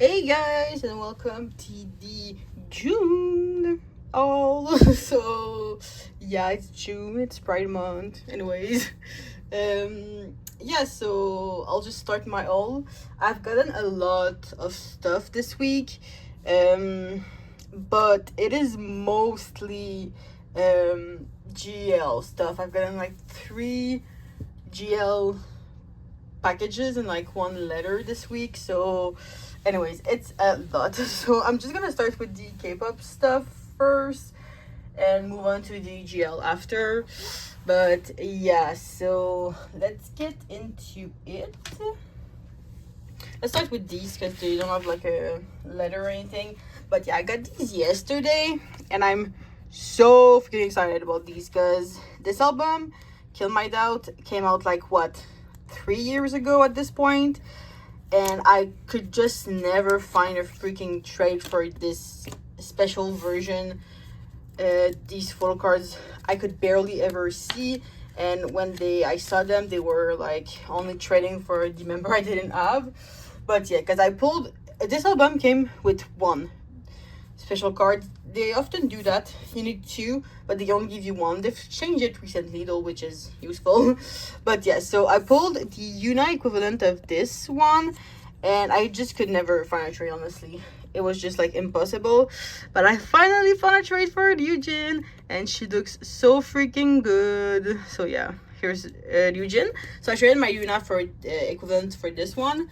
Hey guys, and welcome to the June. Oh, so yeah, it's June. It's Pride Month. Anyways, yeah. So I'll just start my all. I've gotten a lot of stuff this week, but it is mostly GL stuff. I've gotten like 3 GL packages and like 1 letter this week. So anyways, it's a lot. So I'm just gonna start with the K-pop stuff first and move on to the GL after. But yeah, so let's get into it. Let's start with these because they don't have like a letter or anything. But yeah, I got these yesterday and I'm so freaking excited about these because this album, Kill My Doubt, came out like what, 3 years ago at this point, and I could just never find a freaking trade for this special version. These photo cards I could barely ever see, and when I saw them, they were like only trading for the member I didn't have. But yeah, because I pulled this album came with 1 special card. They often do that. You need 2, but they only give you 1. They've changed it recently though, which is useful. But yeah, so I pulled the Yuna equivalent of this one, and I just could never find a trade, honestly. It was just like impossible. But I finally found a trade for Ryujin, and she looks so freaking good. So yeah, here's Ryujin. So I traded my Yuna for equivalent for this one,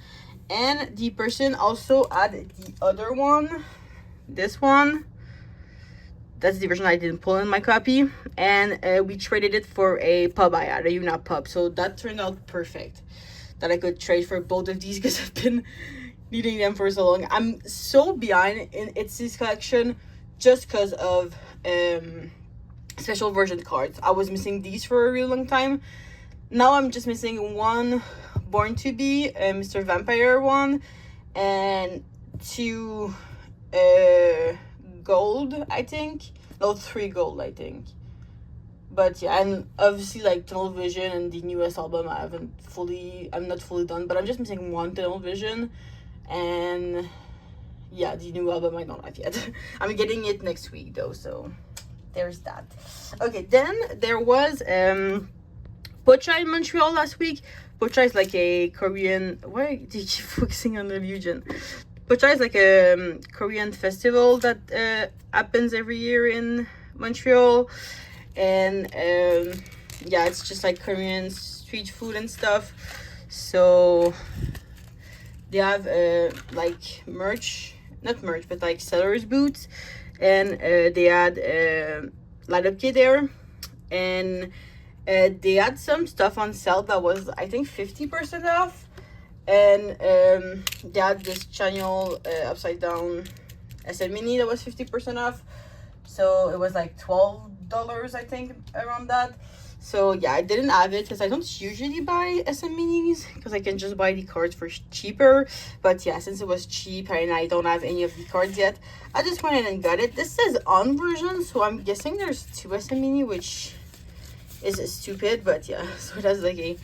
and the person also had the other one. This one, that's the version I didn't pull in my copy, and we traded it for a pub I had, a Yuna pub. So that turned out perfect, that I could trade for both of these because I've been needing them for so long. I'm so behind in ITZY's collection just because of special version cards. I was missing these for a really long time. Now I'm just missing one Born to Be, Mr. Vampire one, and 2 gold, I think. No, 3 gold, I think. But yeah, and obviously like Tunnel Vision and the newest album I'm not fully done, but I'm just missing 1 Tunnel Vision, and yeah, the new album I don't have yet. I'm getting it next week though, so there's that. Okay, then there was Pocha in Montreal last week. Pocha is like a Korean, why do you keep focusing on the Legion? Pocha is like a Korean festival that happens every year in Montreal, and yeah, it's just like Korean street food and stuff. So they have like not merch, but like sellers booths, and they had Light Up Kid there, and they had some stuff on sale that was, I think, 50% off. And they had this channel upside down SM Mini that was 50% off. So it was like $12, I think, around that. So yeah, I didn't have it because I don't usually buy SM Minis because I can just buy the cards for cheaper. But yeah, since it was cheap and I don't have any of the cards yet, I just went in and got it. This says on version, so I'm guessing there's 2 SM Mini, which is stupid. But yeah, so it has like a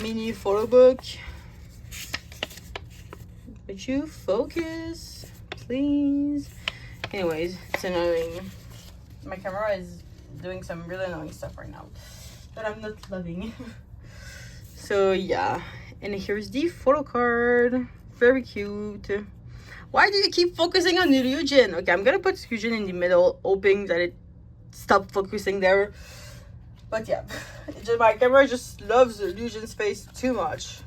mini photo book. Would you focus, please? Anyways, it's annoying. My camera is doing some really annoying stuff right now that I'm not loving. So yeah, and here's the photo card. Very cute. Why do you keep focusing on Ryujin? Okay, I'm gonna put Ryujin in the middle, hoping that it stopped focusing there. But yeah, my camera just loves Ryujin's face too much.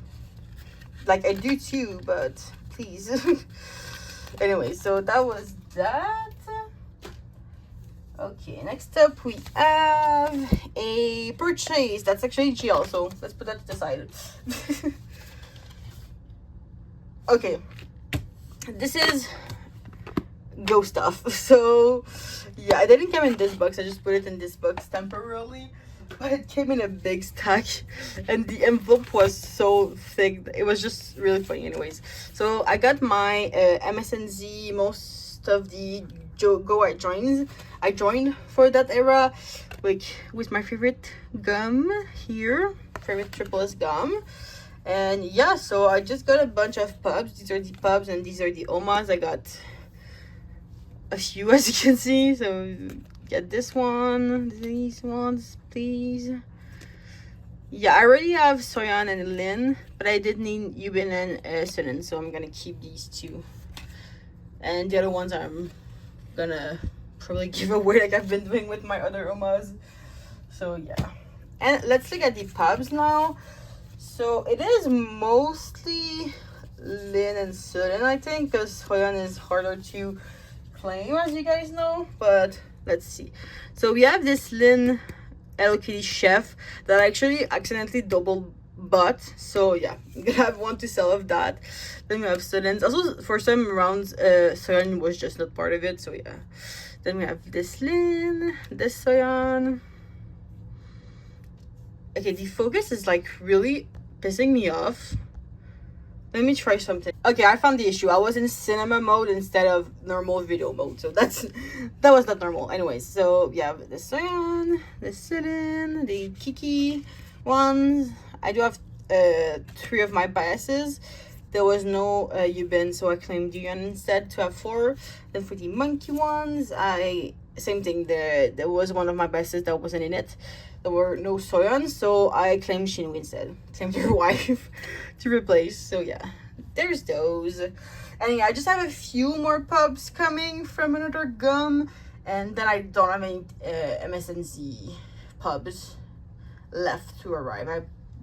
Like I do too, but please. Anyway, so that was that. Okay, next up we have a purchase. That's actually GL, so let's put that to the side. Okay, this is Go stuff. So yeah, I didn't come in this box. I just put it in this box temporarily. But it came in a big stack, and the envelope was so thick. It was just really funny. Anyways, so I got my MSNZ, most of the Go I joined for that era, like with my favorite gum here, favorite triple S gum. And yeah, so I just got a bunch of pubs. These are the pubs and these are the omas. I got a few, as you can see. So get this one, these ones, please. Yeah, I already have Soyeon and Lin, but I did need Yubin and Sunin, so I'm gonna keep these two. And the other ones I'm gonna probably give away, like I've been doing with my other omas. So yeah. And let's look at the pubs now. So it is mostly Lin and Sunin, I think, because Soyeon is harder to claim, as you guys know. But let's see. So we have this Lin Hello Kitty chef that I actually accidentally double bought. So yeah, I'm gonna have one to sell of that. Then we have Sunin's. Also, for some rounds, Soyeon was just not part of it. So yeah. Then we have this Lin, this Soyeon. Okay, the focus is like really pissing me off. Let me try something. Okay, I found the issue. I was in cinema mode instead of normal video mode. So that was not normal. Anyways, so yeah, the Soyeon, the Sunin, the Kiki ones. I do have 3 of my biases. There was no Yubin, so I claimed Yuan instead to have 4. Then for the monkey ones, same thing. There was one of my biases that wasn't in it. There were no Soyeon, so I claimed Shinwoo instead. Claimed your wife to replace. So yeah, there's those. And yeah, I just have a few more pubs coming from another gum, and then I don't have any MSNZ pubs left to arrive. I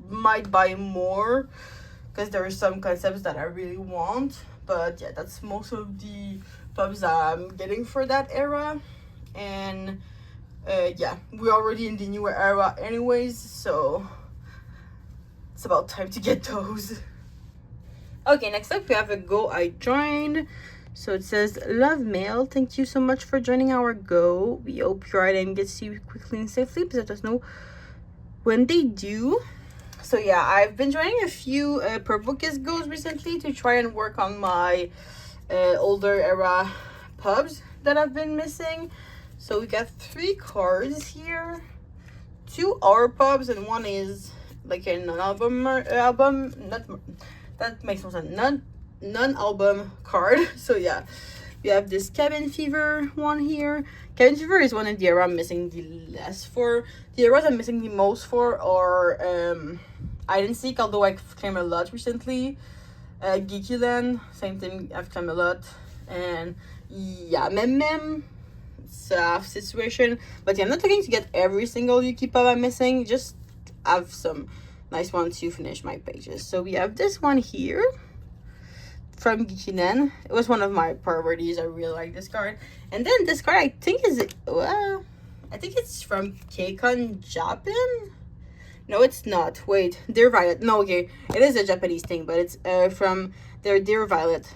might buy more because there are some concepts that I really want, but yeah, that's most of the pubs I'm getting for that era. And yeah, we're already in the newer era anyways, so it's about time to get those. Okay, next up we have a Go I joined. So it says, love mail, thank you so much for joining our Go. We hope your item gets to you quickly and safely. Please let us know when they do. So yeah, I've been joining a few Purple Kiss Goes recently to try and work on my older era pubs that I've been missing. So we got 3 cards here. 2 are pubs and 1 is like a non-album that makes no sense. Non-album card. So yeah, we have this Cabin Fever one here. Cabin Fever is one of the era I'm missing the less for. The eras I'm missing the most for are Hide and Seek, although I've claimed a lot recently. Geeky Land, same thing, I've claimed a lot. And yeah, Mem. It's a situation, but yeah, I'm not looking to get every single Yuki pub I'm missing, just have some nice ones to finish my pages. So we have this one here from Gikinen. It was one of my priorities. I really like this card. And then this card, I think I think it's from Keikon Japan. No, it's not. Wait, Dear Violet. No, okay, it is a Japanese thing, but it's from their Dear Violet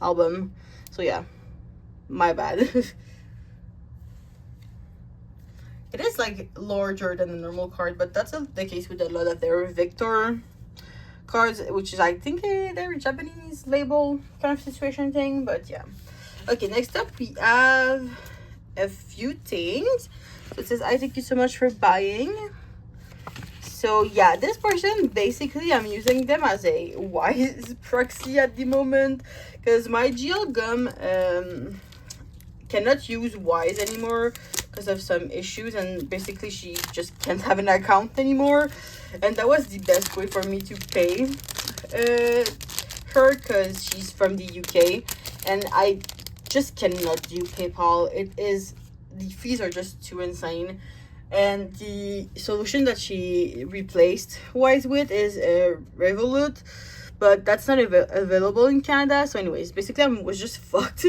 album. So yeah, my bad. It is like larger than the normal card, but that's the case with a lot of their Victor cards, which is, I think, they're a Japanese label kind of situation thing. But yeah. Okay, next up we have a few things. So it says, I thank you so much for buying. So yeah, this person, basically I'm using them as a wise proxy at the moment, because my GL gum cannot use wise anymore because of some issues, and basically she just can't have an account anymore, and that was the best way for me to pay her, because she's from the UK and I just cannot do PayPal. The fees are just too insane, and the solution that she replaced wise with is Revolut, but that's not available in Canada. So anyways, basically I was just fucked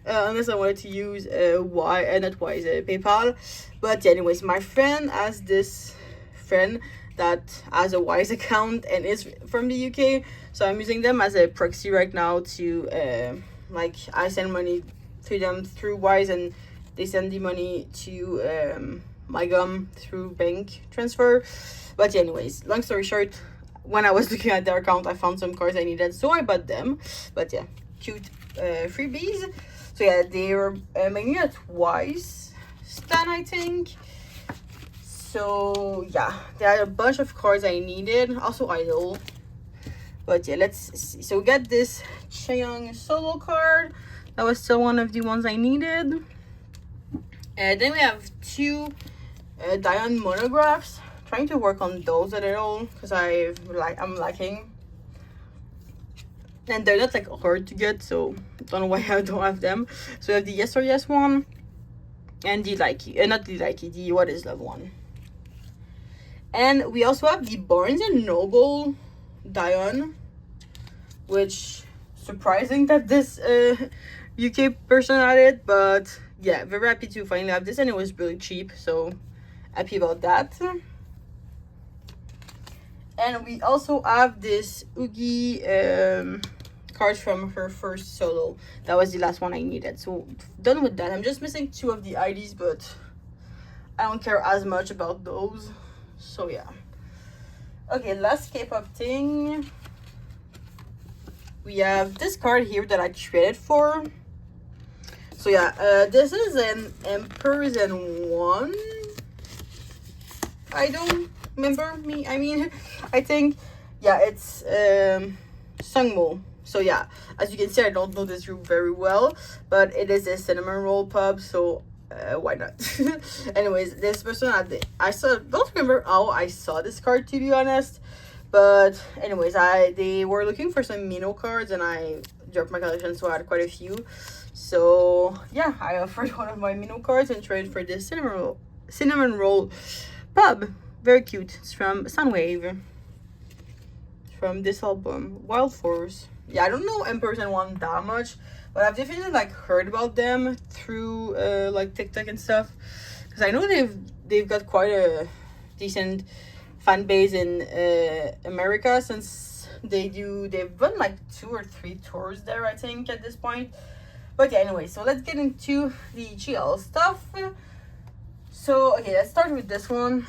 unless I wanted to use PayPal. But yeah, anyways, my friend has this friend that has a Wise account and is from the UK, so I'm using them as a proxy right now to like, I send money to them through Wise and they send the money to my gum through bank transfer. But yeah, anyways, long story short, when I was looking at their account, I found some cards I needed, so I bought them. But yeah, cute freebies. So yeah, they were making it twice stan, I think. So yeah, there are a bunch of cards I needed. Also Idol. But yeah, let's see. So we got this Chaeyoung solo card. That was still one of the ones I needed. And then we have two Dion monographs. Trying to work on those a little because I'm lacking. And they're not like hard to get, so don't know why I don't have them. So we have the Yes or Yes one and the Likey, not the Likey, the What Is Love one. And we also have the Barnes and Noble Dion, which surprising that this UK person had it, but yeah, very happy to finally have this, and it was really cheap, so happy about that. And we also have this Oogie card from her first solo. That was the last one I needed, so done with that. I'm just missing two of the IDs, but I don't care as much about those, so yeah. Okay, last K-pop thing. We have this card here that I traded for. So yeah, this is an Emperors and One. I don't remember I think, yeah, it's Sungmo. So yeah, as you can see, I don't know this group very well, but it is a cinnamon roll pub, so why not? Anyways, this person don't remember how I saw this card, to be honest, but anyways, they were looking for some Mino cards, and I dropped my collection, so I had quite a few. So yeah, I offered one of my Mino cards and traded for this cinnamon roll pub. Very cute. It's from Sunwave, from this album, Wild Force. Yeah, I don't know Emperors and One that much, but I've definitely like heard about them through like TikTok and stuff, because I know they've got quite a decent fan base in America, since they've run like 2 or 3 tours there, I think, at this point. But yeah, anyway, so let's get into the GL stuff. So okay, let's start with this one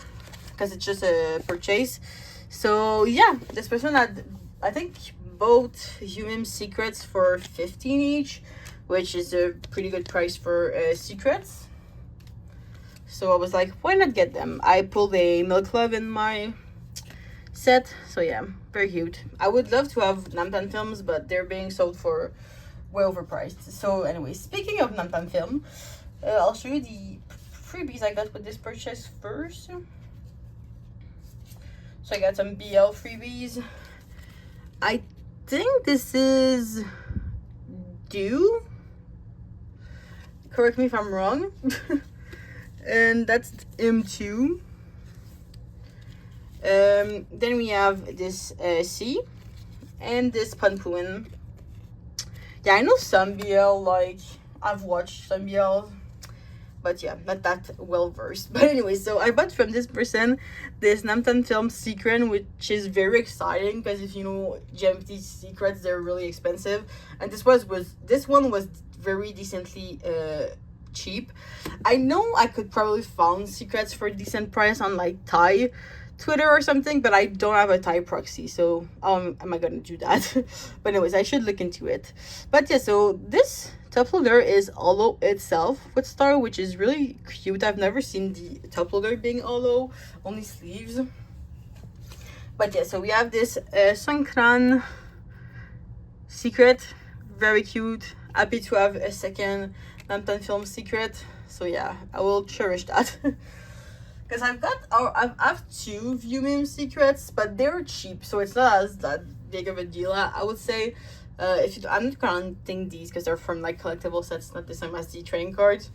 because it's just a purchase. So yeah, this person had, I think, both Human Secrets for 15 each, which is a pretty good price for secrets. So I was like, why not get them? I pulled a Milk Love in my set, so yeah, very cute. I would love to have Namtan films, but they're being sold for way overpriced. So anyway, speaking of Namtan film, I'll show you the freebies I got with this purchase first. So I got some BL freebies. I think this is Due. Correct me if I'm wrong. And that's M2. Then we have this C and this Panpuin. Yeah, I know some BL, like I've watched some BL, but yeah, not that well versed. But anyway, so I bought from this person this Namtan Film Secret, which is very exciting because if you know GMT secrets, they're really expensive, and this one was very decently cheap. I know I could probably find secrets for a decent price on like Thai Twitter or something, but I don't have a Thai proxy, so am I gonna do that? But anyways, I should look into it. But yeah, so this top loader is Olo itself with star, which is really cute. I've never seen the top loader being Olo, only sleeves. But yeah, so we have this Songkran secret, very cute. Happy to have a second Namtan Film secret, so yeah, I will cherish that. Because I have 2 Viewmim secrets, but they're cheap, so it's not as that big of a deal. I would say, I'm not counting these because they're from like collectible sets, not the same as the trading cards.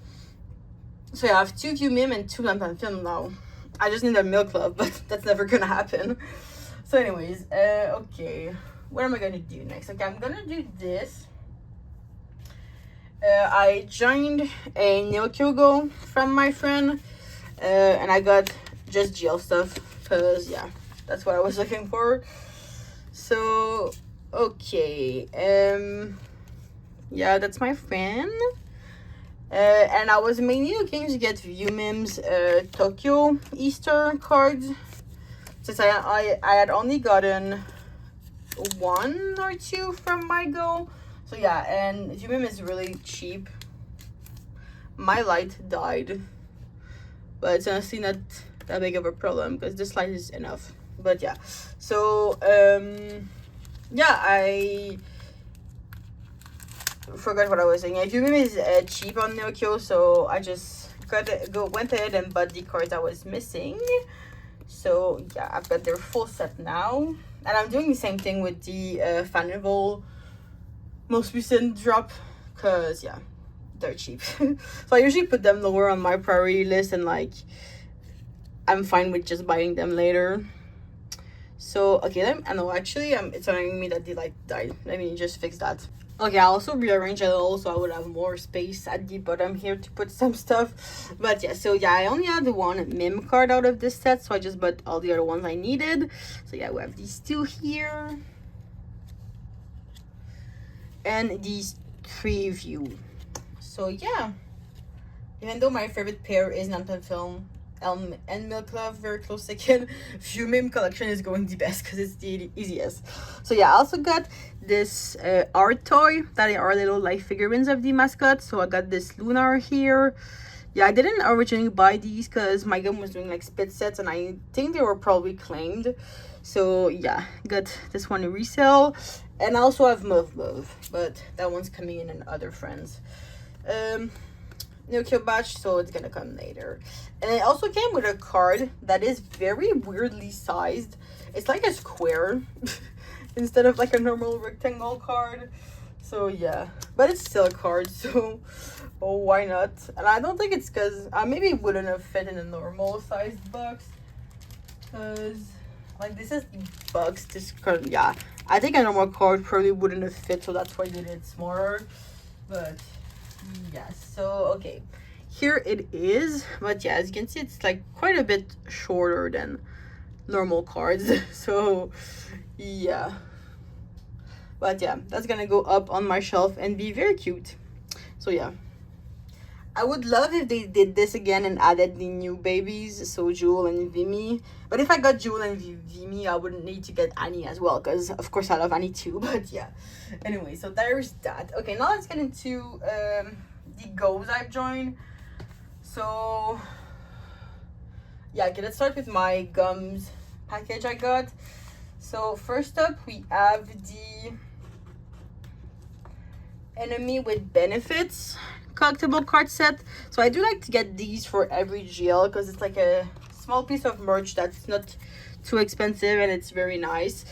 So yeah, I have 2 Viewmim and 2 Namtan Film now. I just need a Milk Club, but that's never gonna happen. So anyways, okay, what am I gonna do next? Okay, I'm gonna do this. I joined a Neokyogo from my friend. And I got just GL stuff because yeah, that's what I was looking for. So okay, yeah, that's my friend. And I was mainly looking to get Viewmim's Tokyo Easter cards, since I had only gotten 1 or 2 from my go. So yeah, and Viewmim is really cheap. My light died, but it's honestly not that big of a problem because this light is enough. But yeah, so yeah, I forgot what I was saying. Yumi is cheap on Nokia, so I just went ahead and bought the cards I was missing. So yeah, I've got their full set now, and I'm doing the same thing with the Fanival most recent drop, because yeah, they're cheap. So I usually put them lower on my priority list, and like I'm fine with just buying them later. So okay, I know actually it's annoying me that the light died. Let me just fix that. Okay, I also rearranged it all so I would have more space at the bottom here to put some stuff. But yeah, so yeah, I only had the one Mim card out of this set, so I just bought all the other ones I needed. So yeah, we have these two here. And these three view. So yeah, even though my favorite pair is Namtan Film and Milk Love, very close second, View Mim collection is going the best because it's the easiest. So yeah, I also got this art toy that are little life figurines of the mascot. So I got this Lunar here. Yeah, I didn't originally buy these because my gum was doing like spit sets, and I think they were probably claimed. So yeah, got this one in resale. And I also have Move, but that one's coming in other friends. Nokia batch, so it's gonna come later. And it also came with a card that is very weirdly sized. It's like a square instead of like a normal rectangle card. So yeah, but it's still a card, so oh, why not? And I don't think it's because maybe it wouldn't have fit in a normal sized box, because like this is the box. This card, yeah, I think a normal card probably wouldn't have fit, so that's why they did it smaller. But yes, so okay, here it is. But yeah, as you can see, it's like quite a bit shorter than normal cards. So yeah, but yeah, that's gonna go up on my shelf and be very cute. So yeah, I would love if they did this again and added the new babies, so Jewel and Vimy. But if I got Jewel and Vimy, I wouldn't need to get Annie as well, because of course I love Annie too. But yeah, anyway, so there's that. Okay, now let's get into the goes I've joined. So yeah, okay, let's start with my gums package I got. So first up, we have the Enemy with Benefits collectible card set. So I do like to get these for every GL because it's like a small piece of merch that's not too expensive and it's very nice.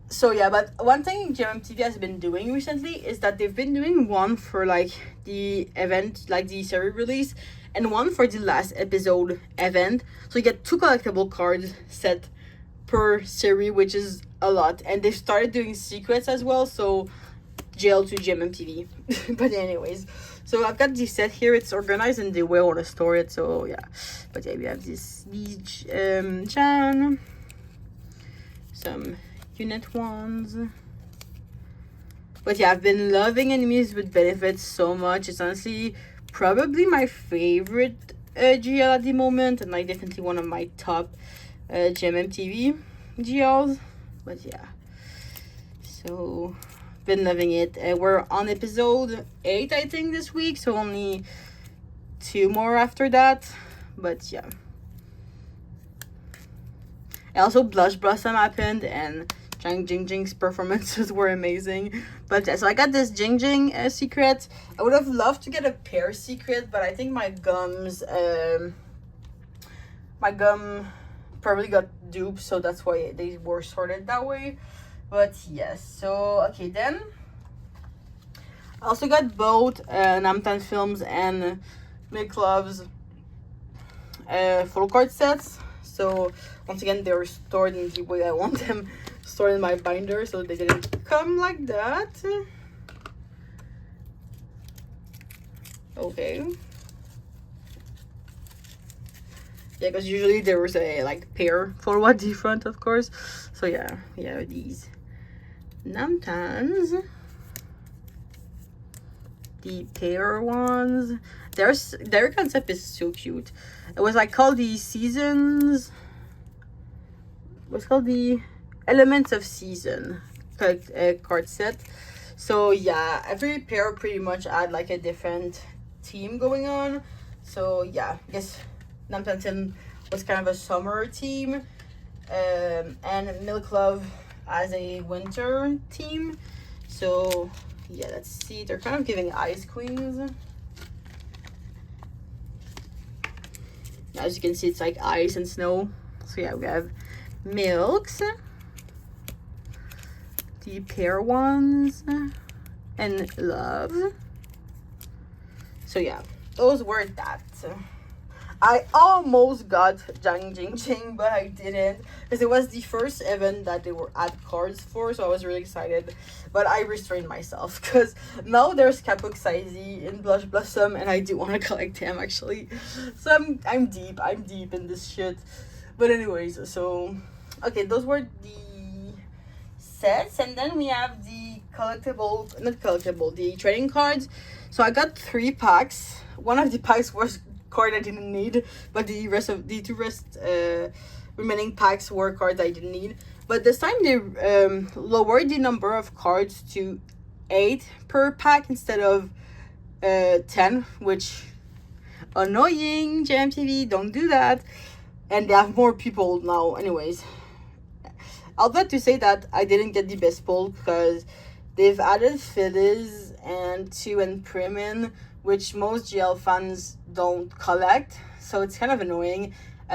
So yeah, but one thing GMMTV has been doing recently is that they've been doing one for like the event, like the series release, and one for the last episode event. So you get 2 collectible cards set per series, which is a lot. And they've started doing secrets as well, so GL to GMMTV. But anyways, so I've got this set here. It's organized in the way I want to store it. So yeah, but yeah, we have these Jan, some unit ones. But yeah, I've been loving Enemies with Benefits so much. It's honestly probably my favorite GL at the moment, and like definitely one of my top GMMTV GLs. But yeah, so been loving it. We're on episode 8, I think, this week, so only 2 more after that. But yeah, and also Blush Blossom happened, and Jing Jing's performances were amazing. But yeah, so I got this Jing secret. I would have loved to get a pair secret, but I think my gum probably got duped, so that's why they were sorted that way. But yes, so okay, then I also got both Namtan Films and Milk Love's full card sets. So once again, they were stored in the way I want them stored in my binder, so they didn't come like that. Okay. Yeah, because usually there was a like pair for what the front, of course. So yeah, we have these Namtans, the pair ones. Their concept is so cute. It was like called the seasons. It was called the Elements of Season card set. So yeah, every pair pretty much had like a different theme going on. So yeah, I guess Namtan was kind of a summer theme, and Milk Love as a winter theme. So yeah, let's see. They're kind of giving ice queens. As you can see, it's like ice and snow. So yeah, we have Milks, the pear ones, and Love. So yeah, those were that. I almost got Jang Jing Jing, but I didn't, because it was the first event that they were at cards for, so I was really excited. But I restrained myself, because now there's Kpop in Blush Blossom, and I do want to collect him, actually. So I'm deep in this shit. But anyways, so okay, those were the sets, and then we have the the trading cards. So I got 3 packs. One of the packs was card I didn't need, but the remaining packs were cards I didn't need. But this time they lowered the number of cards to 8 per pack instead of 10, which annoying. JMTV, don't do that. And they have more people now. Anyways, I'll bet to say that I didn't get the best pull, because they've added Fizz and 2 and Primin, which most GL fans don't collect, so it's kind of annoying.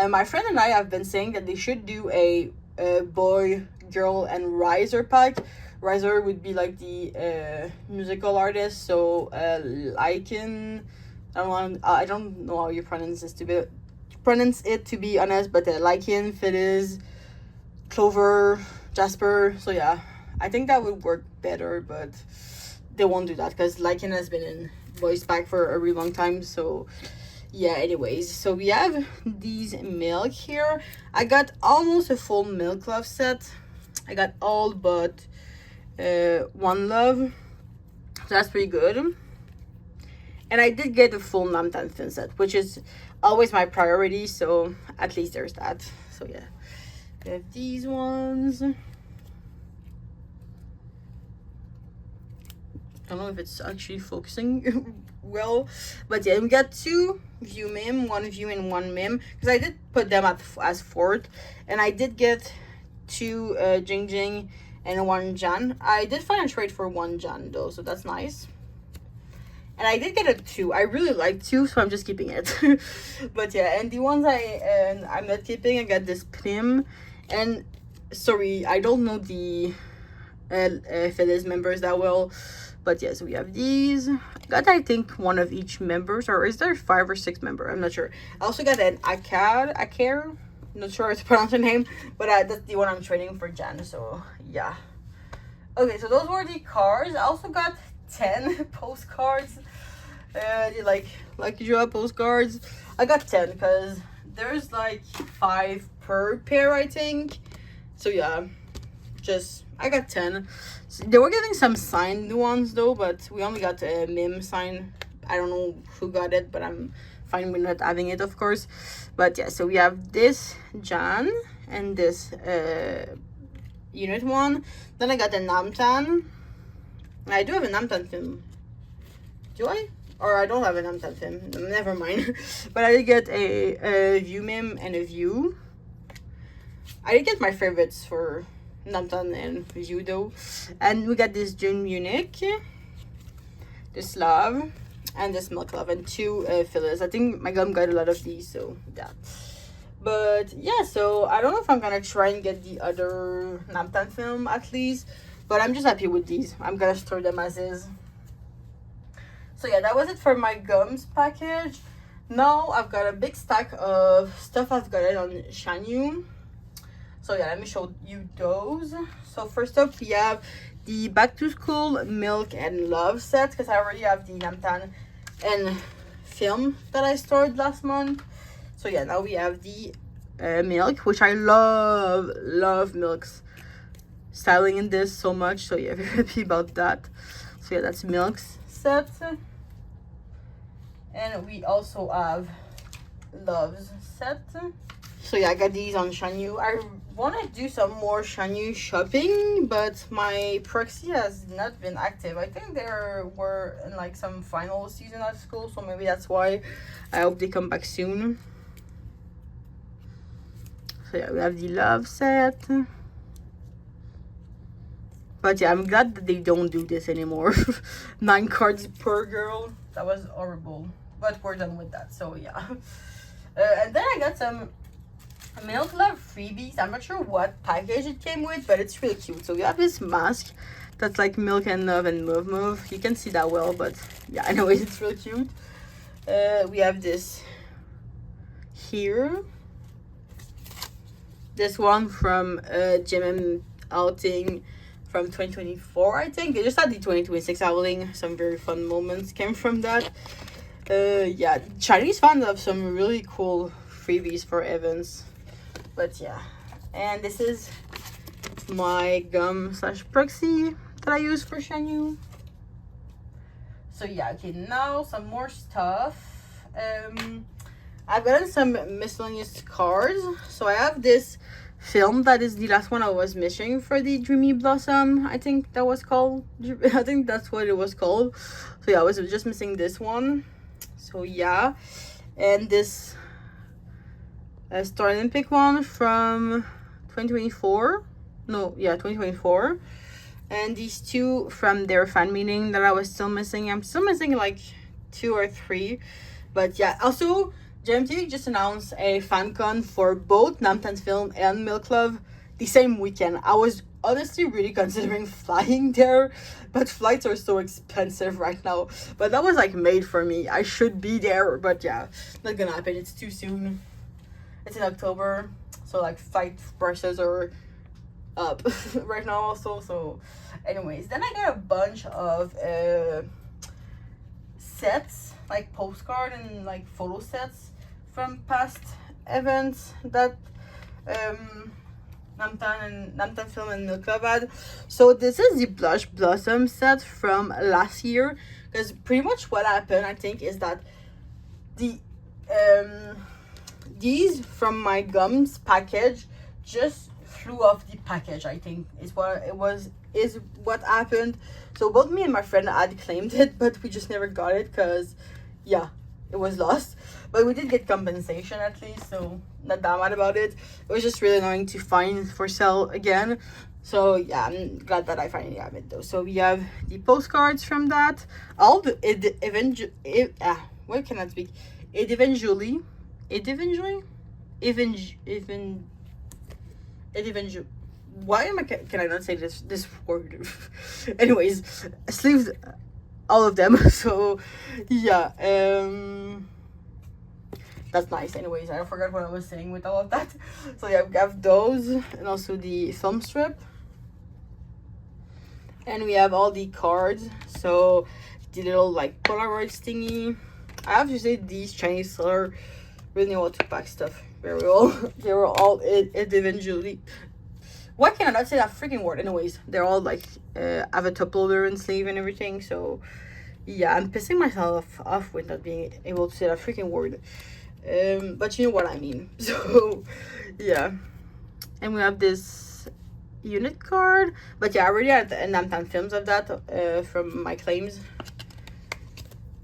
My friend and I have been saying that they should do a boy, girl, and Riser pack. Riser would be like the musical artist, so Lycan, I don't know how you pronounce it to be honest, but Lycan, Fizz, Clover, Jasper. So yeah, I think that would work better, but they won't do that because Lycan has been in voice pack for a really long time. So yeah, anyways, so we have these Milk here. I got almost a full Milk Love set. I got all but One Love, so that's pretty good. And I did get a full Namtan Fin set, which is always my priority, so at least there's that. So yeah, we have these ones. I don't know if it's actually focusing well, but yeah, we got 2 View Mim, 1 View and 1 Mim, because I did put them as fourth, and I did get 2 Jing Jing and 1 Jan. I did find a trade for 1 Jan though, so that's nice. And I did get a 2. I really like 2, so I'm just keeping it. But yeah, and the ones I'm not keeping, I got this Prim, and sorry, I don't know the Feliz members that well. But yes, we have these. I got, I think, 1 of each members, or is there 5 or 6 member? I'm not sure. I also got an Akar. Not sure how to pronounce her name, but that's the one I'm trading for Jan. So yeah. Okay, so those were the cards. I also got 10 postcards. The Lucky Draw postcards. I got 10 because there's like 5 per pair, I think. So yeah, I got 10. They were getting some signed ones though, but we only got a Mim sign. I don't know who got it, but I'm fine with not having it, of course. But yeah, so we have this Jan and this unit 1. Then I got a Namtan. I do have a Namtan film. Do I? Or I don't have a Namtan film. Never mind. But I did get a View Mim and a View. I did get my favorites for Namtan and View though. And we got this June Unique, this Love, and this Milk Love, and 2 fillers. I think my gum got a lot of these, so yeah. But yeah, so I don't know if I'm gonna try and get the other Namtan film at least, but I'm just happy with these. I'm gonna store them as is. So yeah, that was it for my gums package. Now I've got a big stack of stuff I've got it on Shanyu. So yeah, let me show you those. So first up, we have the Back to School Milk and Love set, because I already have the Namtan and film that I stored last month. So yeah, now we have the Milk, which I love Milk's styling in this so much. So yeah, very happy about that. So yeah, that's Milk's set. And we also have Love's set. So yeah, I got these on Shanyu. I want to do some more Shanyu shopping, but my proxy has not been active. I think they were in like some final season at school, so maybe that's why. I hope they come back soon. So yeah, we have the love set. But yeah, I'm glad that they don't do this anymore. 9 cards per girl. That was horrible. But we're done with that, so yeah. And then I got some Milk Love freebies. I'm not sure what package it came with, but it's really cute. So we have this mask that's like Milk and Love and Move Move. You can see that well, but yeah, anyways, it's really cute. We have this here. This one from Gym outing from 2024, I think. They just had the 2026 outing. Some very fun moments came from that. Yeah, Chinese fans have some really cool freebies for events. But yeah, and this is my gum slash proxy that I use for Shanyu. So yeah, okay, now some more stuff. I've gotten some miscellaneous cards. So I have this film that is the last one I was missing for the Dreamy Blossom. I think that was called. I think that's what it was called. So yeah, I was just missing this one. So yeah, and this Star Olympic one from 2024. No, yeah, 2024. And these two from their fan meeting that I was still missing. I'm still missing like 2 or 3. But yeah, also JMT just announced a fan con for both Namtan Film and Milk Love the same weekend. I was honestly really considering flying there, but flights are so expensive right now. But that was like made for me. I should be there, but yeah, not gonna happen. It's too soon. It's in October, so like flight prices are up right now also. So anyways, then I got a bunch of sets, like postcard and like photo sets from past events that Namtan Film and Milk Love had. So this is the Blush Blossom set from last year, because pretty much what happened, I think, is that the these from my gums package just flew off the package, I think is what happened. So both me and my friend had claimed it, but we just never got it because yeah, it was lost. But we did get compensation at least, so not that mad about it. It was just really annoying to find for sale again. So yeah, I'm glad that I finally have it though. So we have the postcards from that. All the what can I speak? Why am I can I not say this word? Anyways, sleeves, all of them. So yeah, that's nice. Anyways, I forgot what I was saying with all of that. So yeah, we have those, and also the film strip, and we have all the cards. So the little like Polaroid thingy. I have to say these Chinese seller really know how to pack stuff very well. They were all individually. Why can I not say that freaking word? Anyways, they're all like have a top loader and sleeve and everything. So yeah, I'm pissing myself off with not being able to say that freaking word. But you know what I mean. So yeah, and we have this unit card. But yeah, I already had Namtan Films of that from my claims.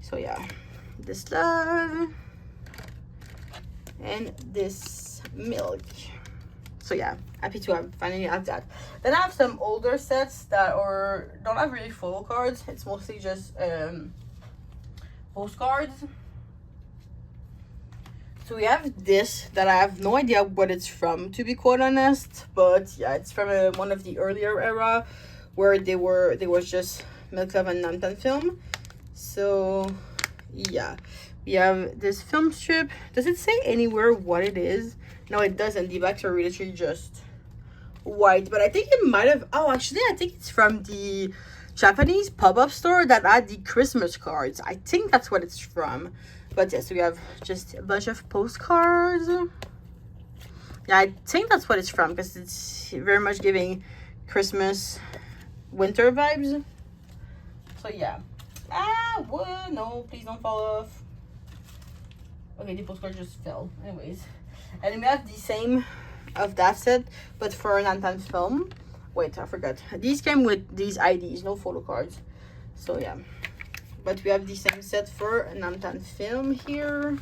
So yeah, this love and this milk. So yeah, happy to finally have that. Then I have some older sets that don't have really photo cards. It's mostly just postcards. So we have this that I have no idea what it's from, to be quite honest. But yeah, it's from one of the earlier era where they was just Milk Love and Namtan Film. So yeah, we have this film strip. Does it say anywhere what it is? No, it doesn't. The backs are literally just white. But I think it might have... Oh, actually, I think it's from the Japanese pop-up store that had the Christmas cards. I think that's what it's from. But yes, we have just a bunch of postcards. Yeah, I think that's what it's from, because it's very much giving Christmas, winter vibes. So yeah. Ah, what? No, please don't fall off. Okay, the postcard just fell. Anyways. And we have the same of that set, but for Namtan Film. Wait, I forgot. These came with these IDs, no photo cards. So yeah. But we have the same set for Namtan Film here.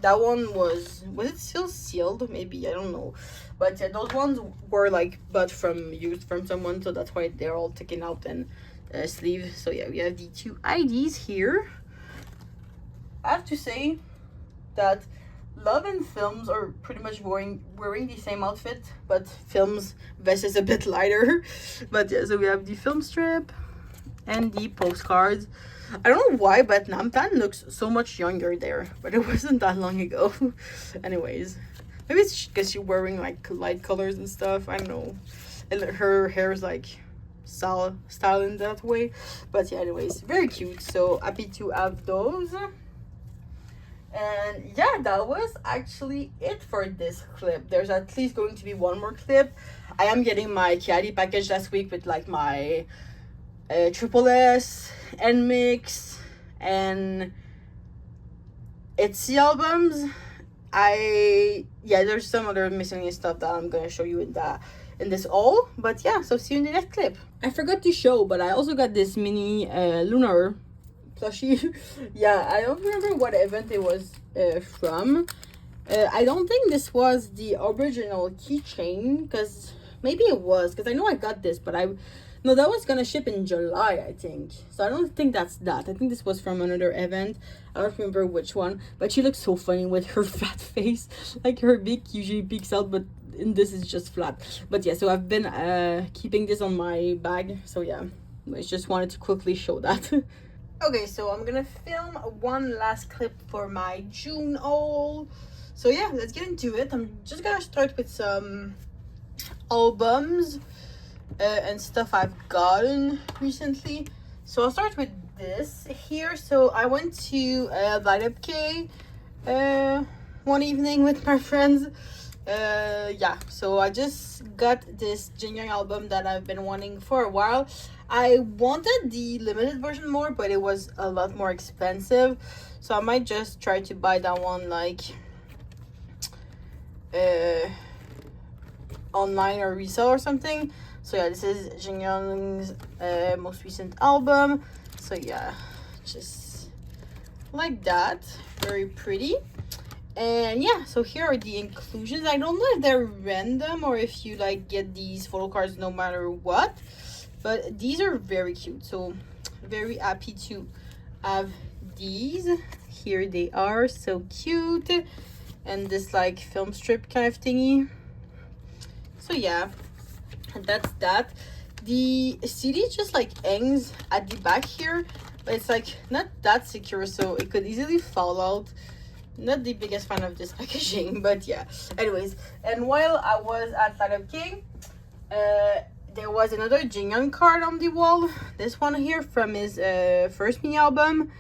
That one was it still sealed? Maybe, I don't know. But yeah, those ones were like bought from used from someone, so that's why they're all taken out and sleeve. So yeah, we have the two IDs here. I have to say that Love and Films are pretty much wearing the same outfit, but Films vest is a bit lighter. But yeah, so we have the film strip and the postcards. I don't know why, but Namtan looks so much younger there, but it wasn't that long ago. Anyways, maybe it's because she's wearing like light colors and stuff. I don't know. And her hair is like styled in that way. But yeah, anyways, very cute. So happy to have those. And yeah, that was actually it for this clip. There's at least going to be one more clip. I am getting my Kiari package last week with like my Triple S, NMIX, and ITZY albums. There's some other miscellaneous stuff that I'm gonna show you in this haul. But yeah, so see you in the next clip. I forgot to show, but I also got this mini lunar plushie. Yeah, I don't remember what event it was from. I don't think this was the original keychain, because maybe it was, because I know I got this, but no, that was gonna ship in July, I think. So I don't think that's that. I think this was from another event. I don't remember which one, but she looks so funny with her fat face. Like her beak usually peeks out, but in this is just flat. But yeah, so I've been keeping this on my bag. So yeah, I just wanted to quickly show that. Okay, so I'm gonna film one last clip for my June haul. So yeah, let's get into it. I'm just gonna start with some albums and stuff I've gotten recently. So I'll start with this here. So I went to Light Up K one evening with my friends. Yeah, so I just got this Jin Young album that I've been wanting for a while. I wanted the limited version more, but it was a lot more expensive, so I might just try to buy that one like online or resell or something. So yeah, this is Jin Young's most recent album. So yeah, just like that, very pretty. And yeah, so here are the inclusions. I don't know if they're random or if you like get these photo cards no matter what, but these are very cute. So very happy to have these. Here they are, so cute. And this like film strip kind of thingy. So yeah, that's that. The CD just like hangs at the back here, but it's like not that secure, so it could easily fall out. Not the biggest fan of this packaging, but yeah, anyways. And while I was at Light Up King, there was another Jin Young card on the wall. This one here from his first mini album.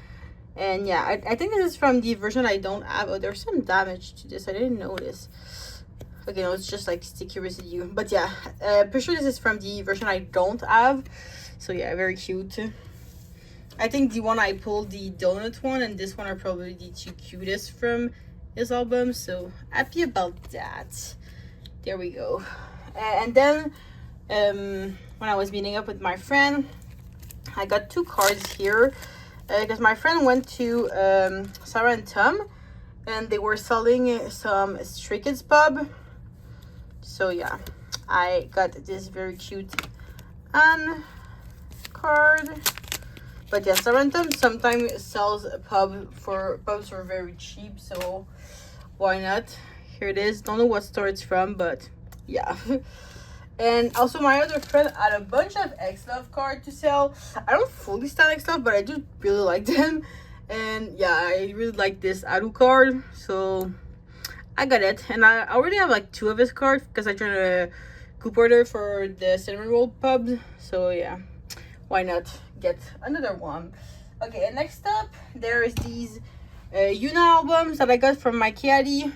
And yeah, I think this is from the version I don't have. Oh, there's some damage to this, I didn't notice. Okay, no, it's just like sticky residue. But yeah, pretty sure this is from the version I don't have. So yeah, very cute. I think the one I pulled, the donut one, and this one are probably the two cutest from his album. So happy about that. There we go. And then when I was meeting up with my friend, I got two cards here. Because my friend went to Sarah and Tom, and they were selling some Stray Kids pub. So yeah, I got this very cute card. But yeah, Sarah and Tom sometimes sells pubs for very cheap, so why not? Here it is. Don't know what store it's from, but yeah. And also my other friend had a bunch of X-Love cards to sell. I don't fully stand X-Love, but I do really like them. And yeah, I really like this Aru card, so I got it. And I already have like two of his cards because I tried a coup order for the cinnamon roll pubs. So yeah, why not get another one? Okay, and next up there is these Yuna albums that I got from my Kiari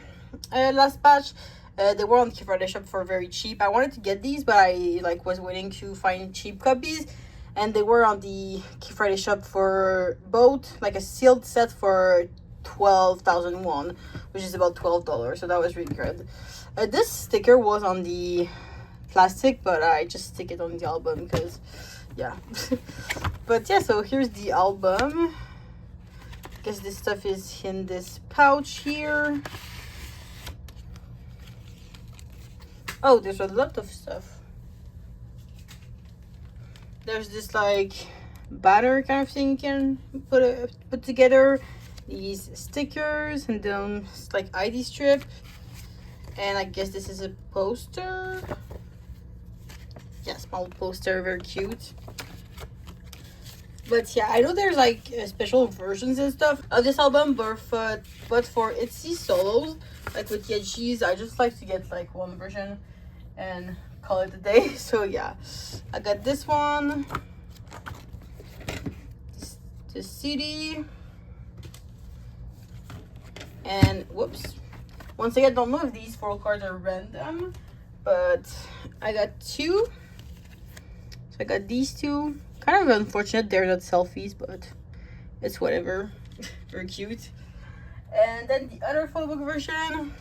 last batch. They were on Kpop shop for very cheap. I wanted to get these, but I like was waiting to find cheap copies, and they were on the Kpop shop for both like a sealed set for 12,000 won, which is about $12. So that was really good. This sticker was on the plastic, but I just stick it on the album because yeah. But yeah, so here's the album. guess this stuff is in this pouch here. Oh, there's a lot of stuff. There's this like banner kind of thing you can put together. These stickers and then like ID strip. And I guess this is a poster. Yeah, small poster, very cute. But yeah, I know there's like special versions and stuff of this album, but for ITZY solos, like with Yeji's, I just like to get like one version and call it a day. So yeah, I got this one, this CD, and whoops. Once again, I don't know if these 4 cards are random, but I got 2. So I got these 2. Kind of unfortunate they're not selfies, but it's whatever. Very cute. And then the other photo book version.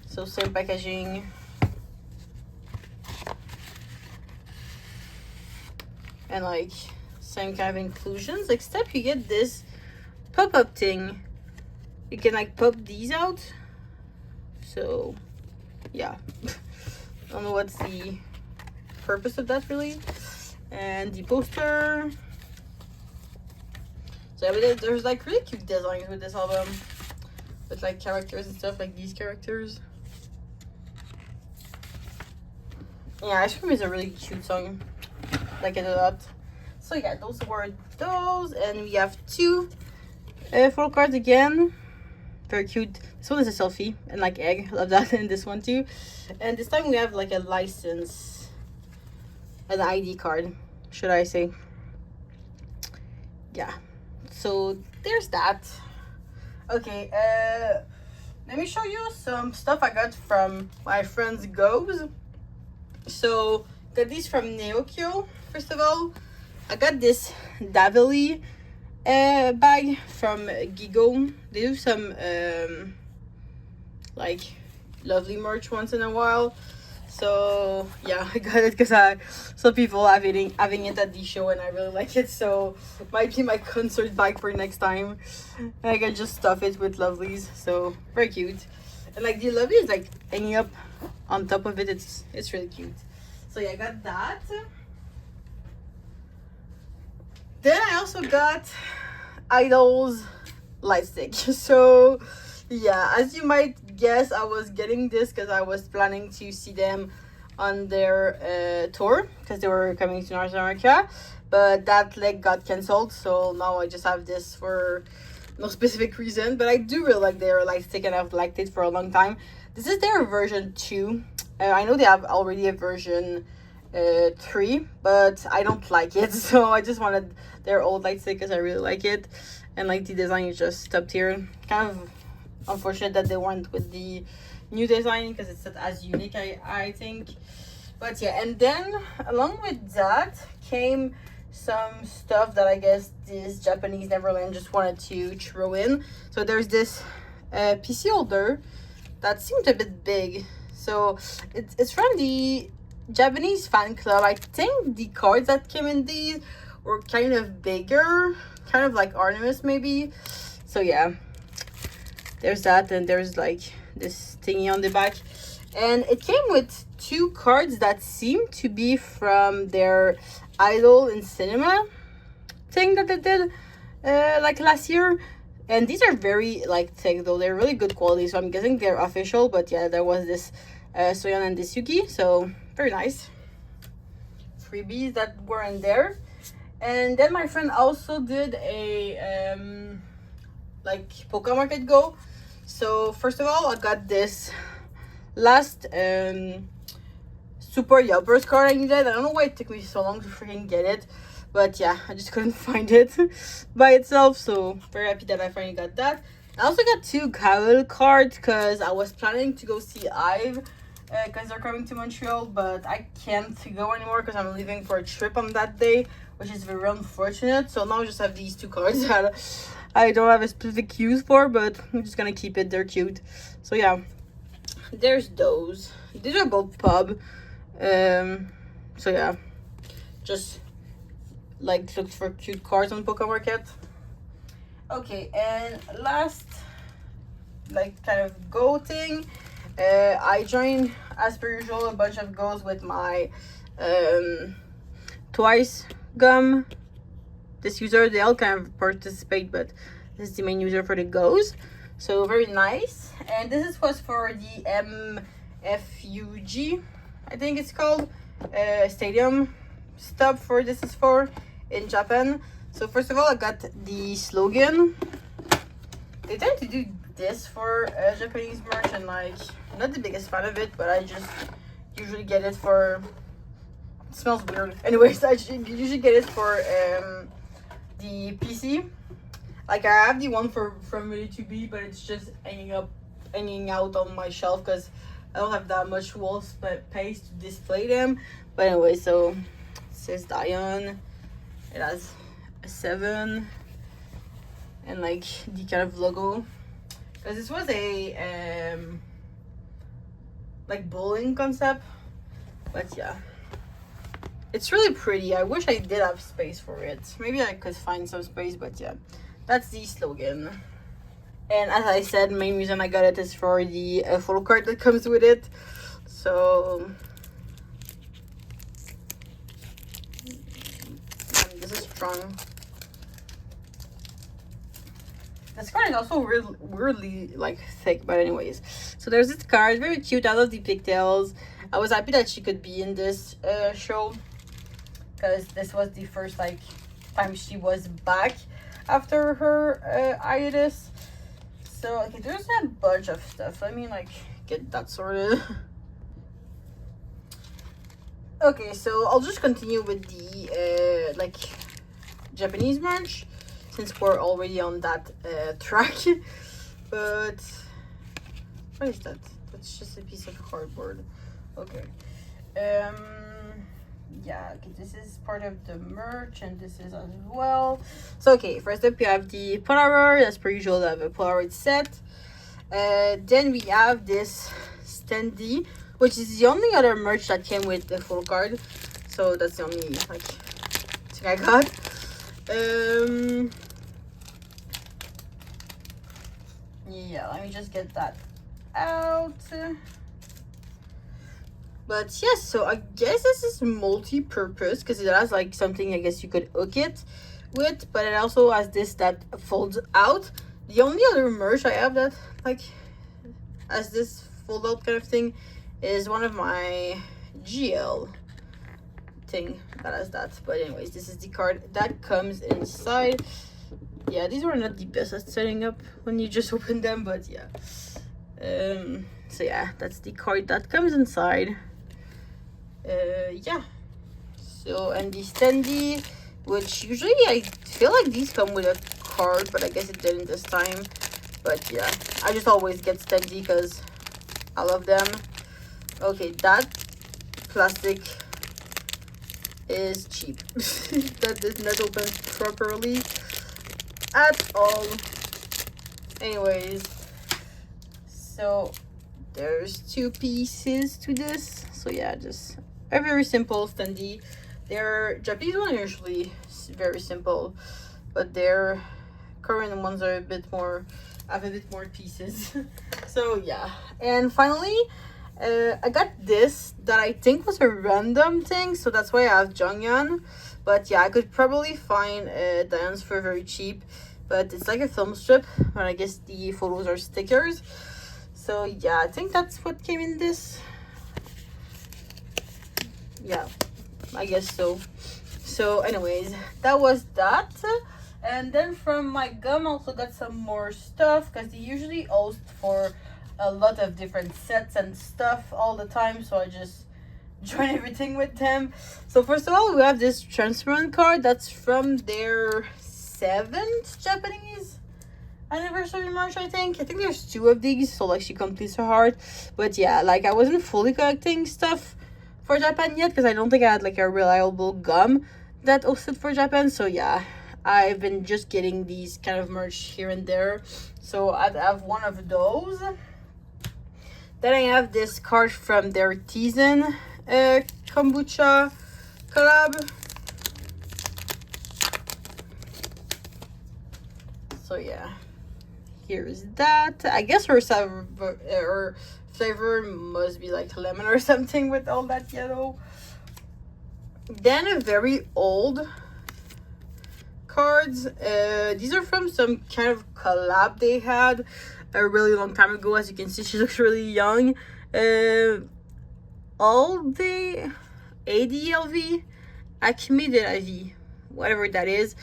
So same packaging. And like same kind of inclusions, except you get this pop-up thing. You can like pop these out. So yeah. I don't know what's the purpose of that really. And the poster. So yeah, but there's like really cute designs with this album, with like characters and stuff, like these characters. Yeah, Ice Cream is a really cute song. I like it a lot. So yeah, those were those, and we have 2 photo cards again. Very cute. This one is a selfie and like egg. Love that. And this one too. And this time we have like a license, an ID card, should I say. Yeah. So there's that. Okay, let me show you some stuff I got from my friend's Goes. So got these from Neokyo. First of all, I got this Davili bag from Gigo. They do some like lovely merch once in a while. So yeah, I got it because I saw people having it at the show and I really like it. So it might be my concert bag for next time. And I can just stuff it with lovelies. So very cute. And like the lovely is like hanging up on top of it. It's really cute. So yeah, I got that. Then I also got Idol's light stick. So yeah, as you might guess, I was getting this because I was planning to see them on their tour, because they were coming to North America, but that leg got cancelled. So now I just have this for no specific reason, but I do really like their light stick and I've liked it for a long time. This is their version 2. I know they have already a version 3, but I don't like it, so I just wanted their old light stick because I really like it, and like the design is just top tier. Kind of unfortunate that they went with the new design because it's not as unique, I think. But yeah, and then along with that came some stuff that I guess this Japanese Neverland just wanted to throw in. So there's this PC holder that seemed a bit big. So it's from the Japanese fan club. I think the cards that came in these were kind of bigger, kind of like ornaments maybe. So yeah, there's that, and there's like this thingy on the back, and it came with 2 cards that seem to be from their Idol in Cinema thing that they did like last year. And these are very like thick though, they're really good quality, so I'm guessing they're official. But yeah, there was this Soyeon and this Yuki, so very nice freebies that were in there. And then my friend also did a like Poké Market Go. So first of all, I got this last Super Yelpers card I needed. I don't know why it took me so long to freaking get it, but yeah, I just couldn't find it by itself. So very happy that I finally got that. I also got 2 Kavel cards because I was planning to go see IVE because they're coming to Montreal, but I can't go anymore because I'm leaving for a trip on that day, which is very unfortunate. So now I just have these 2 cards that I don't have a specific use for, but I'm just gonna keep it. They're cute. So yeah, there's those. These are both pub. So yeah, just like looked for cute cards on Poké Market. Okay, and last, like, kind of go thing, I joined, as per usual, a bunch of goes with my Twice gum. This user, they all kind of participate, but this is the main user for the goes. So very nice. And this was for the MFUG, I think it's called, stadium stop for this is for in Japan. So first of all, I got the slogan. They tend to do this for Japanese merch, and like, I'm not the biggest fan of it, but I just usually get it for, it smells weird. Anyways, I usually get it for the PC. Like, I have the one from Ready to Be, but it's just hanging out on my shelf because I don't have that much wall space to display them. But anyway, so it says Dion. It has a 7 and like the kind of logo, because this was a like bowling concept. But yeah, it's really pretty. I wish I did have space for it. Maybe I could find some space, but yeah, that's the slogan. And as I said, main reason I got it is for the photo card that comes with it. So this is strong. This card is also weirdly like thick, but anyways. So there's this card, very cute. I love the pigtails. I was happy that she could be in this show, because this was the first like time she was back after her hiatus. So okay, there's a bunch of stuff. Let me like get that sorted. Okay, so I'll just continue with the like Japanese merch, since we're already on that track. But what is that? That's just a piece of cardboard. Okay. Yeah, okay, this is part of the merch, and this is as well. So okay, first up we have the Polaroid. As per usual, I have a Polaroid set. Then we have this standee, which is the only other merch that came with the full card. So that's the only like thing I got. Yeah, let me just get that out. But yes, so I guess this is multi-purpose, because it has like something I guess you could hook it with, but it also has this that folds out. The only other merch I have that like has this fold out kind of thing is one of my GL thing that has that. But anyways, this is the card that comes inside. Yeah, these were not the best at setting up when you just open them, but yeah. So yeah, that's the card that comes inside. Yeah. So, and the standee, which usually I feel like these come with a card, but I guess it didn't this time. But yeah, I just always get standee because I love them. Okay, that plastic is cheap. That does not open properly at all. Anyways, so there's 2 pieces to this. So yeah, just a very simple standee. Their Japanese ones are usually very simple, but their Korean ones are a bit more, have a bit more pieces. So yeah, and finally I got this that I think was a random thing, so that's why I have Jonghyun. But yeah, I could probably find Diane's for very cheap, but it's like a film strip, but I guess the photos are stickers. So yeah, I think that's what came in this. Yeah, I guess so. So anyways, that was that. And then from my gum, also got some more stuff, because they usually host for a lot of different sets and stuff all the time, so I just join everything with them. So first of all, we have this transparent card that's from their 7th Japanese anniversary merch. I think there's 2 of these, so like she completes her heart. But yeah, like I wasn't fully collecting stuff for Japan yet, because I don't think I had like a reliable gum that hosted for Japan. So yeah, I've been just getting these kind of merch here and there. So I have one of those. Then I have this card from their Tizen kombucha collab. So yeah, here's that. I guess her flavor must be like lemon or something with all that yellow. Then a very old cards. These are from some kind of collab they had a really long time ago. As you can see, she looks really young. All the ADLV Acme de la Vie, whatever that is.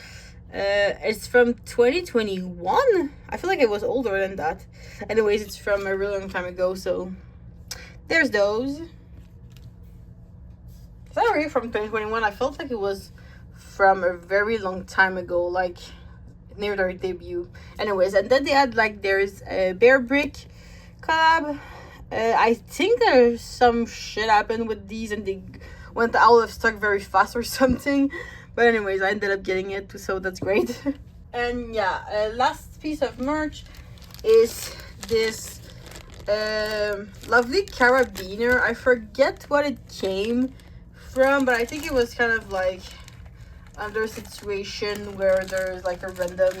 It's from 2021. I feel like it was older than that. Anyways, it's from a really long time ago, so there's those. It's not really from 2021. I felt like it was from a very long time ago, like near their debut. Anyways, and then they had like, there's a Bear Brick collab. I think there's some shit happened with these and they went out of stock very fast or something. But anyways, I ended up getting it, so that's great. And yeah, last piece of merch is this lovely carabiner. I forget what it came from, but I think it was kind of like under a situation where there's like a random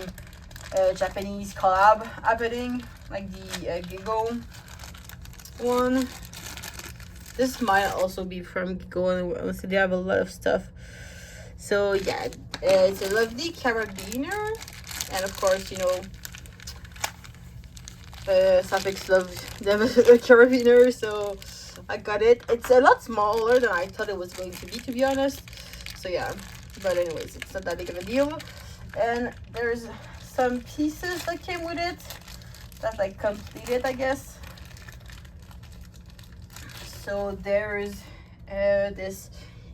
Japanese collab happening, like the Gigo one. This might also be from Gigo, honestly they have a lot of stuff. So yeah, it's a lovely carabiner, and of course, you know, Suffix loves them a carabiner, so I got it. It's a lot smaller than I thought it was going to be honest. So yeah, but anyways, it's not that big of a deal. And there's some pieces that came with it that like completed, I guess. So there's this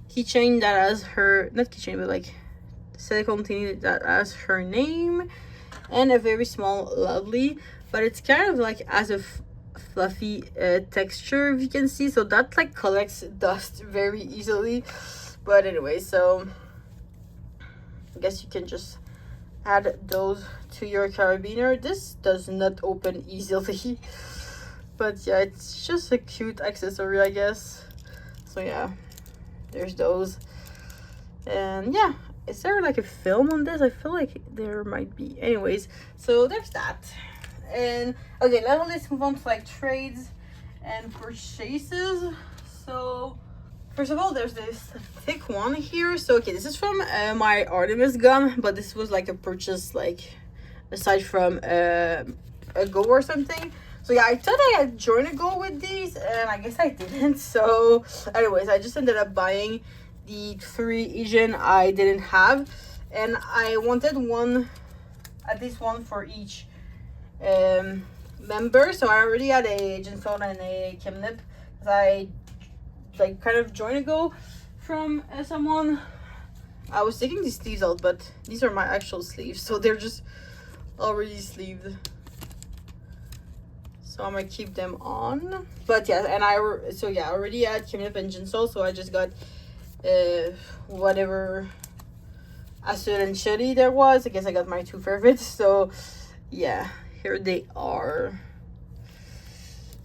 keychain that has her, not keychain, but like silicone thing that has her name, and a very small lovely, but it's kind of like as a fluffy texture, if you can see, so that like collects dust very easily. But anyway, so I guess you can just add those to your carabiner. This does not open easily, but yeah, it's just a cute accessory, I guess. So yeah, there's those. And yeah, is there like a film on this? I feel like there might be. Anyways, so there's that. And okay, let's move on to like trades and purchases. So first of all, there's this thick one here. So okay, this is from my Artemis gum, but this was like a purchase like aside from a Go or something. So yeah, I thought I had joined a Go with these, and I guess I didn't. So anyways, I just ended up buying the 3 Asian I didn't have, and I wanted one, at least one for each member. So I already had a Jinsol and a Kimnip, because I like kind of joined a Go from someone. I was taking these sleeves out, but these are my actual sleeves, so they're just already sleeved. So I'm gonna keep them on. But yeah, and I already had Kimnip and Jinsol, so I just got whatever Asur and Shuri there was. I guess I got my 2 favorites. So yeah, here they are.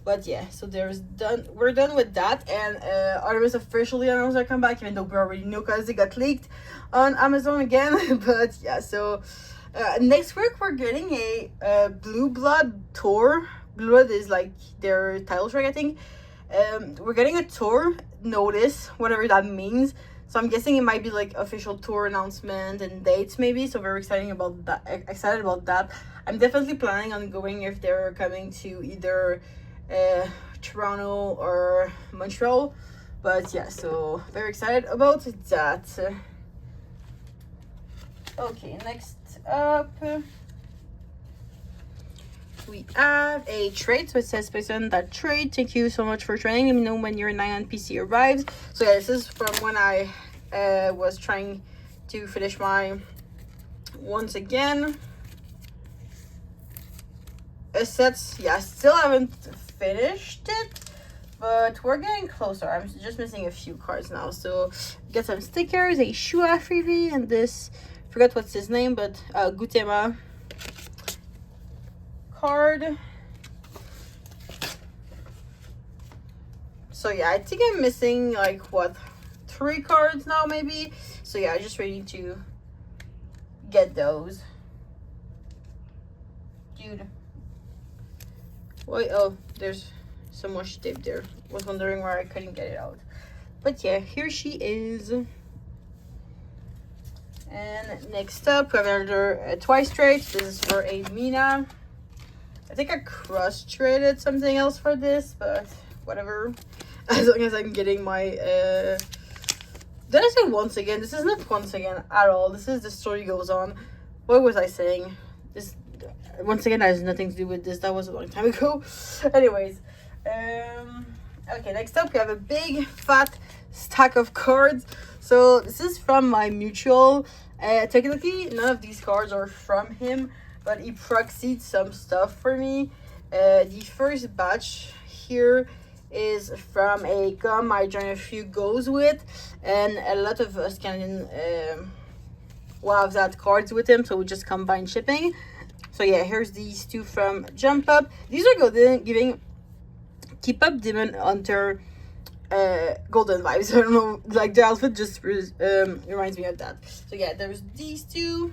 But yeah, so we're done with that. And Artemis officially announced their comeback, even though we already know because they got leaked on Amazon again. But yeah, so next week we're getting a Blue Blood tour. Blue Blood is like their title track, I think. We're getting a tour notice, whatever that means. So I'm guessing it might be like official tour announcement and dates maybe. So very excited about that. I'm definitely planning on going if they're coming to either Toronto or Montreal. But yeah, so very excited about that. Okay, next up we have a trade. So it says based on that trade, thank you so much for trading. Let me know when your 9 on PC arrives. So yeah, this is from when I was trying to finish my once again sets. Yeah, still haven't finished it, but we're getting closer. I'm just missing a few cards now. So get some stickers, a Shua freebie, and this, forgot what's his name, but Gutema card. So yeah, I think I'm missing like what, 3 cards now maybe. So yeah, I just ready to get those. Dude. Wait, oh, there's some washi tape there. Was wondering why I couldn't get it out. But yeah, here she is. And next up, we have another Twice trade. This is for a Mina. I think I cross-traded something else for this, but whatever. As long as I'm getting my... Did I say once again? This is not once again at all. This is The Story Goes On. What was I saying? This, once again, that has nothing to do with this. That was a long time ago. Anyways. Okay, next up, we have a big, fat stack of cards. So, this is from my mutual. Technically, none of these cards are from him, but he proxied some stuff for me. The first batch here is from a gum I joined a few goes with, and a lot of us Canadian will have that cards with him, so we just combine shipping. So yeah, here's these two from Jump Up. These are giving Kpop Demon Hunter golden vibes. I don't know, like the outfit just reminds me of that. So yeah, there's these two.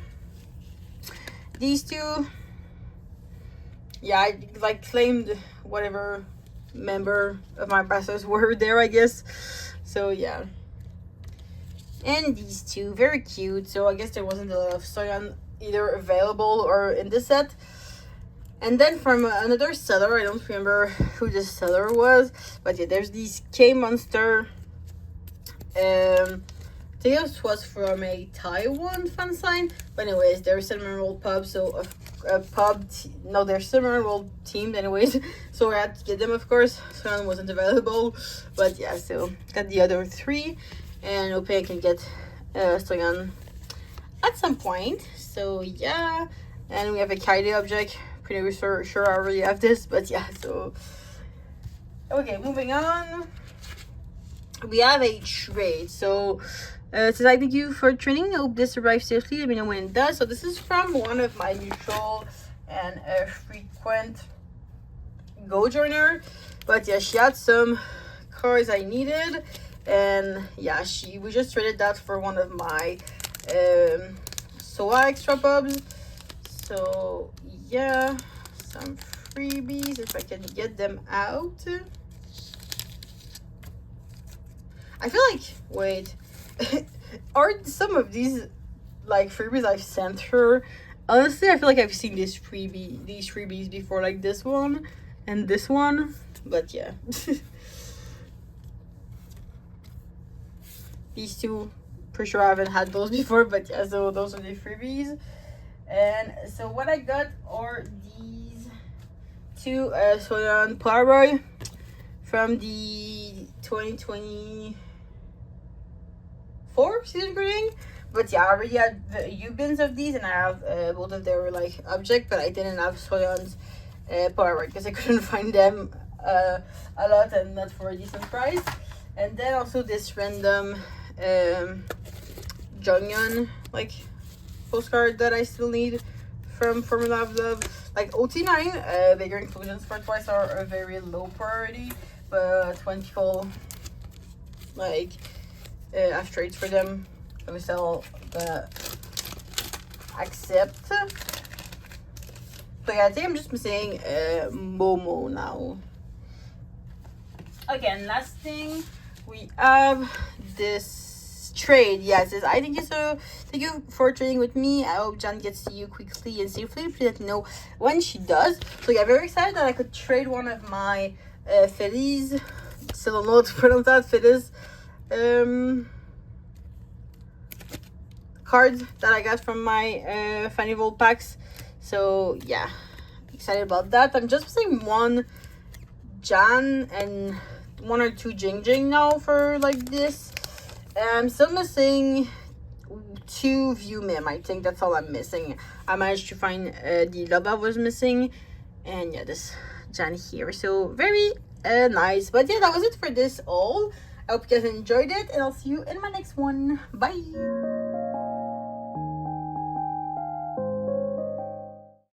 Yeah, I like claimed whatever member of my ambassadors were there, I guess. So yeah, and these two, very cute. So I guess there wasn't a lot of Soyeon either available or in this set. And then from another seller, I don't remember who this seller was, but yeah, there's these K-Monster. I think this was from a Taiwan fan sign. But anyways, they're cinnamon roll pub, so they're cinnamon roll teamed anyways. So I had to get them, of course. Soyeon wasn't available, but yeah, so got the other three, and hoping I can get Soyeon at some point. So yeah, and we have a Kaide object. Pretty sure I already have this, but yeah, so okay, moving on. We have a trade. So it says, I thank you for training. I hope this arrives safely. Let me know when it does. So this is from one of my mutual and frequent go joiner. But yeah, she had some cards I needed, and yeah, we just traded that for one of my SOA extra pubs. So yeah, some freebies if I can get them out. I feel like, wait, are some of these like freebies I've sent her? Honestly, I feel like I've seen these freebies before, like this one and this one, but yeah. These two, pretty sure I haven't had those before, but yeah, so those are the freebies. And so what I got are these two Soyeon Polaroid from the 2024 season greeting. But yeah, I already had the U-bins of these, and I have both of their like object, but I didn't have Soyeon's Polaroid because I couldn't find them a lot and not for a decent price. And then also this random Jonghyun like postcard that I still need from Formula of Love. Like OT9, bigger inclusions for Twice are a very low priority, but when people like have trades for them, we sell accept. But yeah, I think I'm just missing Momo now. Again, last thing, we have this trade. Yeah, it says, I thank you for trading with me. I hope Jan gets to you quickly and safely. Please let me know when she does. So yeah, very excited that I could trade one of my Feliz, still don't know how to pronounce that, Feliz cards that I got from my Fanny Volt packs. So yeah, excited about that. I'm just missing one Jan and one or two Jing Jing now for like this. I'm still missing two View Mim. I think that's all I'm missing. I managed to find the Loba was missing, and yeah, this Jan here. So very nice. But yeah, that was it for this all. I hope you guys enjoyed it, and I'll see you in my next one. Bye.